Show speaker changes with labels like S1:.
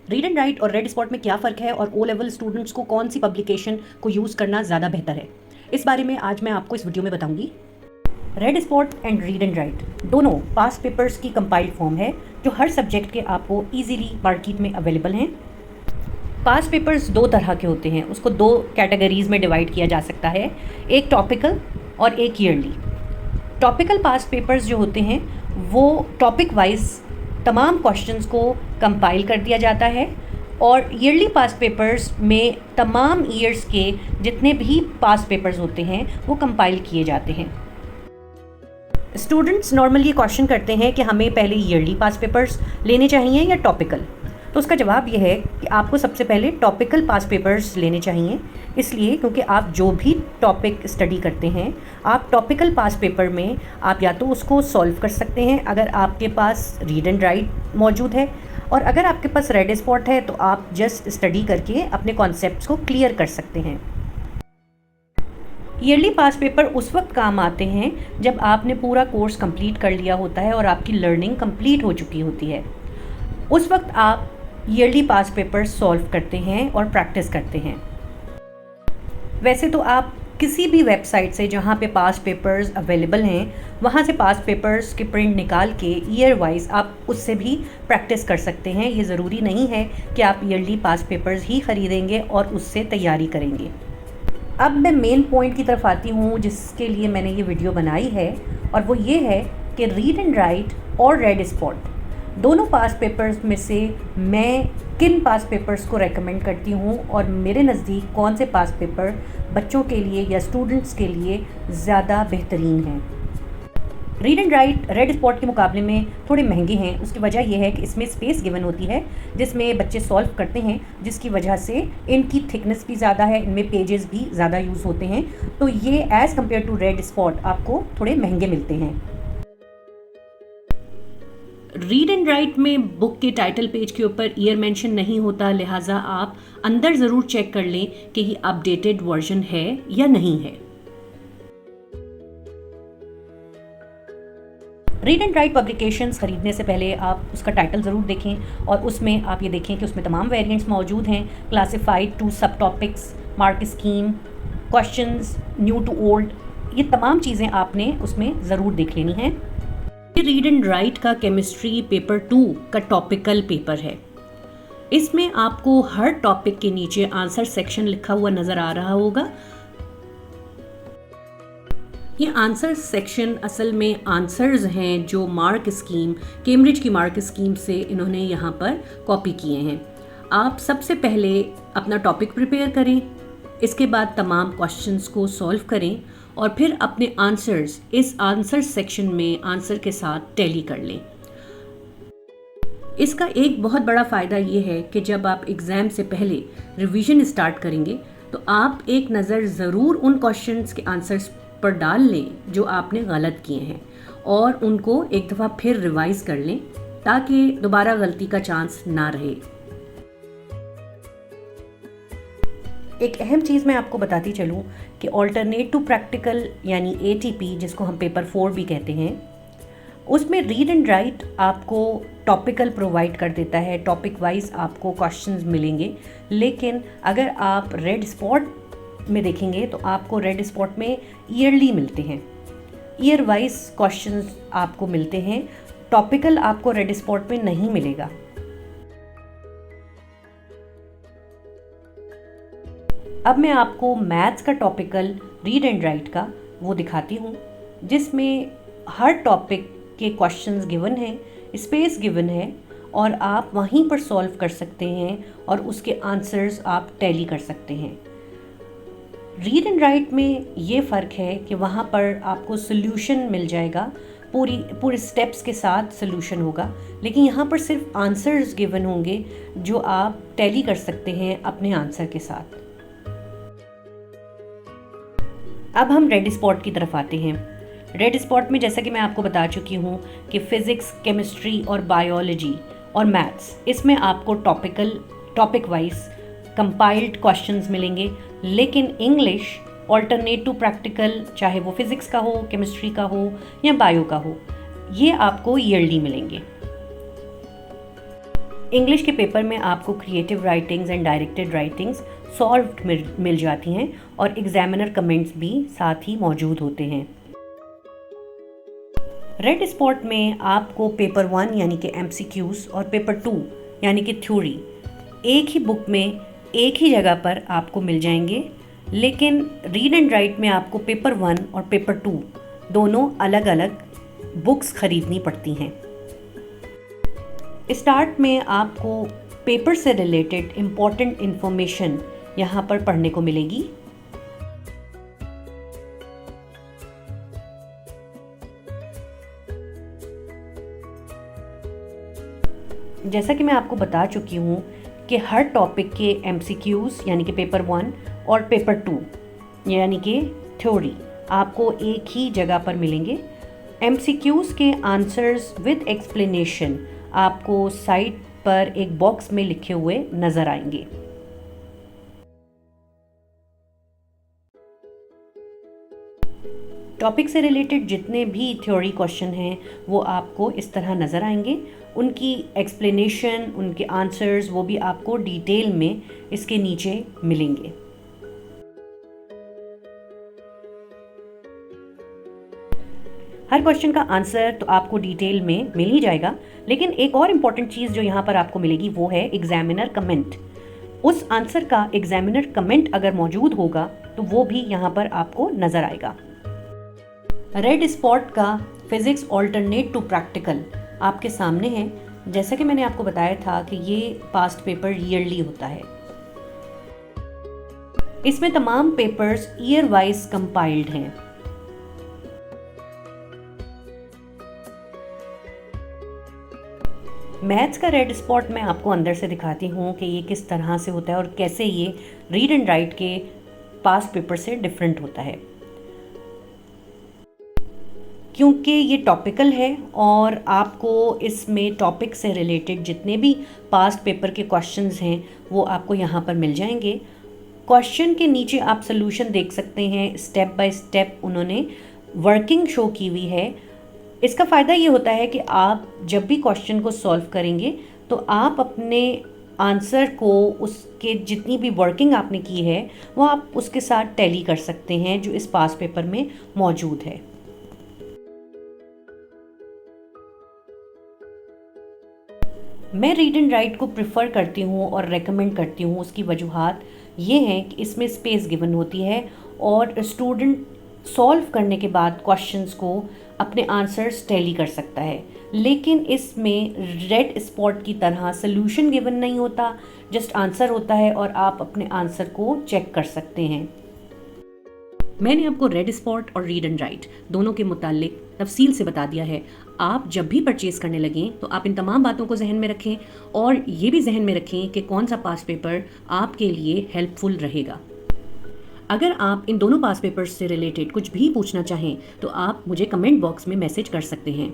S1: Read and right और red spot में क्या फ़र्क है और ओ लेवल स्टूडेंट्स को कौन सी पब्लिकेशन को यूज़ करना ज़्यादा बेहतर है, इस बारे में आज मैं आपको इस वीडियो में बताऊंगी। Red spot and read and right दोनों पास्ट पेपर्स की कंपाइल्ड फॉर्म है जो हर सब्जेक्ट के आपको इजीली मार्केट में अवेलेबल हैं। पास्ट पेपर्स दो तरह के होते हैं, उसको दो कैटेगरीज में डिवाइड किया जा सकता है, एक टॉपिकल और एक ईयरली। टॉपिकल पास्ट पेपर्स जो होते हैं वो टॉपिक वाइज तमाम क्वेश्चंस को कंपाइल कर दिया जाता है और ईयरली पास्ट पेपर्स में तमाम ईयर्स के जितने भी पास्ट पेपर्स होते हैं वो कंपाइल किए जाते हैं। स्टूडेंट्स नॉर्मली क्वेश्चन करते हैं कि हमें पहले ईयरली पास्ट पेपर्स लेने चाहिए या टॉपिकल, तो उसका जवाब यह है कि आपको सबसे पहले टॉपिकल पास्ट पेपर्स लेने चाहिए, इसलिए क्योंकि आप जो भी टॉपिक स्टडी करते हैं आप टॉपिकल पास्ट पेपर में आप या तो उसको सॉल्व कर सकते हैं अगर आपके पास रीड एंड राइट मौजूद है, और अगर आपके पास रेड स्पॉट है तो आप जस्ट स्टडी करके अपने कॉन्सेप्ट्स को क्लियर कर सकते हैं। ईयरली पास पेपर उस वक्त काम आते हैं जब आपने पूरा कोर्स कंप्लीट कर लिया होता है और आपकी लर्निंग कंप्लीट हो चुकी होती है। उस वक्त आप ईयरली पास पेपर सॉल्व करते हैं और प्रैक्टिस करते हैं। वैसे तो आप किसी भी वेबसाइट से जहाँ पे पास पेपर्स अवेलेबल हैं वहाँ से पास पेपर्स के प्रिंट निकाल के ईयर वाइज आप उससे भी प्रैक्टिस कर सकते हैं। ये ज़रूरी नहीं है कि आप ईयरली पास पेपर्स ही ख़रीदेंगे और उससे तैयारी करेंगे। अब मैं मेन पॉइंट की तरफ आती हूँ जिसके लिए मैंने ये वीडियो बनाई है, और वो ये है कि रीड एंड राइट और रेड स्पॉट दोनों पास पेपर्स में से मैं किन पास पेपर्स को रेकमेंड करती हूँ और मेरे नज़दीक कौन से पास पेपर बच्चों के लिए या स्टूडेंट्स के लिए ज़्यादा बेहतरीन हैं। Read and right red spot के मुकाबले में थोड़े महंगे हैं। उसकी वजह यह है कि इसमें स्पेस गिवन होती है जिसमें बच्चे सॉल्व करते हैं, जिसकी वजह से इनकी थिकनेस भी ज़्यादा है, इनमें पेजेस भी ज़्यादा यूज़ होते हैं, तो ये as compare to red spot आपको थोड़े महंगे मिलते हैं। रीड एंड राइट में बुक के टाइटल पेज के ऊपर ईयर मेंशन नहीं होता, लिहाजा आप अंदर ज़रूर चेक कर लें कि ये अपडेटेड वर्जन है या नहीं है। रीड एंड राइट पब्लिकेशंस ख़रीदने से पहले आप उसका टाइटल ज़रूर देखें और उसमें आप ये देखें कि उसमें तमाम वेरिएंट्स मौजूद हैं, classified to sub topics, mark scheme, questions, new to old, ये तमाम चीज़ें आपने उसमें ज़रूर देख लेनी हैं। रीड एंड राइट का केमिस्ट्री पेपर 2 का टॉपिकल पेपर है। इसमें आपको हर टॉपिक के नीचे आंसर सेक्शन लिखा हुआ नज़र आ रहा होगा। ये आंसर सेक्शन असल में आंसर्स हैं जो मार्क स्कीम, कैम्ब्रिज की मार्क स्कीम से इन्होंने यहाँ पर कॉपी किए हैं। आप सबसे पहले अपना टॉपिक प्रिपेयर करें, इसके बाद तमाम क्वेश्चंस को सॉल्व करें और फिर अपने आंसर्स इस आंसर सेक्शन में आंसर के साथ टैली कर लें। इसका एक बहुत बड़ा फ़ायदा ये है कि जब आप एग्ज़ाम से पहले रिवीजन स्टार्ट करेंगे तो आप एक नज़र ज़रूर उन क्वेश्चंस के आंसर्स पर डाल लें जो आपने गलत किए हैं और उनको एक दफ़ा फिर रिवाइज कर लें ताकि दोबारा गलती का चांस ना रहे। एक अहम चीज़ मैं आपको बताती चलूँ कि ऑल्टरनेट टू प्रैक्टिकल यानी ATP जिसको हम पेपर 4 भी कहते हैं, उसमें रीड एंड राइट आपको टॉपिकल प्रोवाइड कर देता है, टॉपिक वाइज आपको क्वेश्चंस मिलेंगे, लेकिन अगर आप रेड स्पॉट में देखेंगे तो आपको रेड स्पॉट में ईयरली मिलते हैं, ईयर वाइज क्वेश्चंस आपको मिलते हैं, टॉपिकल आपको रेड स्पॉट में नहीं मिलेगा। अब मैं आपको मैथ्स का टॉपिकल रीड एंड राइट का वो दिखाती हूँ जिसमें हर टॉपिक के क्वेश्चंस गिवन हैं, स्पेस गिवन है और आप वहीं पर सॉल्व कर सकते हैं और उसके आंसर्स आप टैली कर सकते हैं। रीड एंड राइट में ये फ़र्क है कि वहाँ पर आपको सोल्यूशन मिल जाएगा, पूरे स्टेप्स के साथ सोल्यूशन होगा, लेकिन यहाँ पर सिर्फ आंसर्स गिवन होंगे जो आप टैली कर सकते हैं अपने आंसर के साथ। अब हम रेड स्पॉट की तरफ आते हैं। रेड स्पॉट में जैसा कि मैं आपको बता चुकी हूँ कि फ़िज़िक्स, केमिस्ट्री और बायोलॉजी और मैथ्स, इसमें आपको टॉपिक वाइज कंपाइल्ड क्वेश्चंस मिलेंगे, लेकिन इंग्लिश ऑल्टरनेट टू प्रैक्टिकल, चाहे वो फिज़िक्स का हो, केमिस्ट्री का हो या बायो का हो, ये आपको ईयरली मिलेंगे। इंग्लिश के पेपर में आपको creative writings and directed writings solved मिल जाती हैं और एग्जामिनर कमेंट्स भी साथ ही मौजूद होते हैं। रेड स्पॉट में आपको पेपर 1 यानी कि MCQs और पेपर 2 यानी कि थ्योरी एक ही बुक में एक ही जगह पर आपको मिल जाएंगे, लेकिन रीड एंड राइट में आपको पेपर 1 और पेपर 2 दोनों अलग अलग बुक्स खरीदनी पड़ती हैं। स्टार्ट में आपको पेपर से रिलेटेड इम्पॉर्टेंट इन्फॉर्मेशन यहाँ पर पढ़ने को मिलेगी। जैसा कि मैं आपको बता चुकी हूँ कि हर टॉपिक के MCQs यानी कि पेपर 1 और पेपर 2 यानी कि थ्योरी आपको एक ही जगह पर मिलेंगे। MCQs के आंसर्स विद एक्सप्लेनेशन आपको साइट पर एक बॉक्स में लिखे हुए नज़र आएंगे। टॉपिक से रिलेटेड जितने भी थ्योरी क्वेश्चन हैं वो आपको इस तरह नज़र आएंगे। उनकी एक्सप्लेनेशन, उनके आंसर्स वो भी आपको डिटेल में इसके नीचे मिलेंगे। हर क्वेश्चन का आंसर तो आपको डिटेल में मिल ही जाएगा, लेकिन एक और इम्पॉर्टेंट चीज़ जो यहाँ पर आपको मिलेगी वो है एग्जामिनर कमेंट। उस आंसर का एग्जामिनर कमेंट अगर मौजूद होगा तो वो भी यहाँ पर आपको नज़र आएगा। रेड स्पॉट का फिज़िक्स ऑल्टरनेट टू प्रैक्टिकल आपके सामने है। जैसा कि मैंने आपको बताया था कि ये पास्ट पेपर ईयरली होता है। इसमें तमाम पेपर्स ईयर वाइज कंपाइल्ड हैं। मैथ्स का रेड स्पॉट मैं आपको अंदर से दिखाती हूँ कि ये किस तरह से होता है और कैसे ये रीड एंड राइट के पास्ट पेपर से डिफरेंट होता है। क्योंकि ये टॉपिकल है और आपको इसमें टॉपिक से रिलेटेड जितने भी पास्ट पेपर के क्वेश्चंस हैं वो आपको यहाँ पर मिल जाएंगे। क्वेश्चन के नीचे आप सोल्यूशन देख सकते हैं, स्टेप बाय स्टेप उन्होंने वर्किंग शो की हुई है। इसका फ़ायदा ये होता है कि आप जब भी क्वेश्चन को सॉल्व करेंगे तो आप अपने आंसर को, उसके जितनी भी वर्किंग आपने की है वो आप उसके साथ टैली कर सकते हैं जो इस पास्ट पेपर में मौजूद है। मैं रीड एंड राइट को प्रिफ़र करती हूँ और रेकमेंड करती हूँ। उसकी वजूहात ये हैं कि इसमें स्पेस गिवन होती है और स्टूडेंट सॉल्व करने के बाद क्वेश्चंस को अपने आंसर्स टैली कर सकता है, लेकिन इसमें रेड स्पॉट की तरह सोल्यूशन गिवन नहीं होता, जस्ट आंसर होता है और आप अपने आंसर को चेक कर सकते हैं। मैंने आपको रेड स्पॉट और रीड एंड राइट दोनों के मुतालिक तफसील से बता दिया है। आप जब भी परचेज़ करने लगें तो आप इन तमाम बातों को जहन में रखें और ये भी जहन में रखें कि कौन सा पास्ट पेपर आपके लिए हेल्पफुल रहेगा। अगर आप इन दोनों पास्ट पेपर्स से रिलेटेड कुछ भी पूछना चाहें तो आप मुझे कमेंट बॉक्स में मैसेज कर सकते हैं।